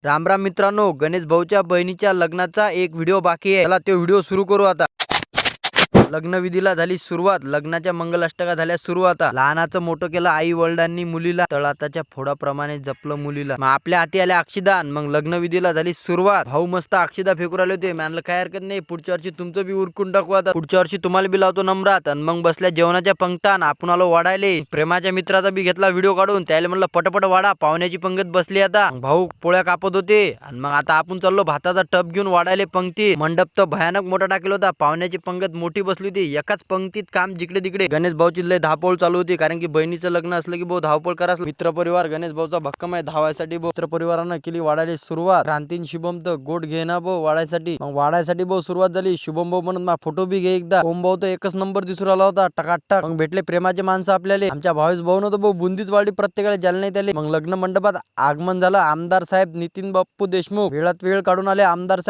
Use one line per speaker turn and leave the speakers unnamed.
राम राम मित्रांनो, गणेश भाऊच्या बहिणीच्या लग्नाचा एक व्हिडिओ बाकी आहे. चला तो व्हिडिओ सुरू करू आता. लग्नविधीला झाली सुरुवात. लग्नाच्या मंगलाष्टका झाल्या सुरू. आता लहानाचं मोठं केलं आई वडिलांनी मुलीला. तळाताच्या फोडाप्रमाणे जपलं मुलीला. मग आपल्या हाती आल्या अक्षिदान. मग लग्नविधीला झाली सुरुवात. भाऊ मस्त अक्षिदा फेकू राहिले होते. म्हणलं काय हरकत नाही, पुढच्या वर्षी तुमचं बी उरकून टाकू. आता पुढच्या वर्षी तुम्हाला बी लावतो नम्रात. आणि मग बसल्या जेवणाच्या पंक्तान आपण आलो वाढायले. प्रेमाच्या मित्राचा बी घेतला व्हिडिओ काढून. त्याला म्हणलं पटपट वाढा, पाहुण्याची पंगत बसली. आता भाऊ पोळ्या कापत होते. आणि मग आता आपण चाललो भाताचा टप घेऊन वाढायले पंक्ती. मंडप तर भयानक मोठा टाकला होता. पाहुण्याची पंगत मोठी बसली होती. एकाच पंक्तीत काम जिकडे तिकडे. गणेश भाऊची लय धावपळ चालू होती, कारण की बहिणीचं लग्न असलं की भाऊ धावपळ करास. मित्र परिवार गणेश भाऊचा भक्कम आहे धावायसाठी. मित्र परिवारानं केली वाढायला सुरुवात. क्रांतीन शुभम तर गोट घेना भाऊ वाढायसाठी. मग वाढायसाठी भाऊ सुरुवात झाली. शुभम भाऊ म्हणून फोटो बी घे एकदा. ओम भाऊ तर एकच नंबर दिसून आला होता टकाटक. मग भेटले प्रेमाचे माणसं आपल्याला. आमच्या भावेश भाऊ नव्हतं भाऊ बुंदीच वाढली प्रत्येकाला, ज्याला नाही त्याला. मग लग्न मंडपात आगमन झालं. आमदार साहेब नितीन बाप्पू देशमुख वेळात वेळ काढून आले. आमदार साहेब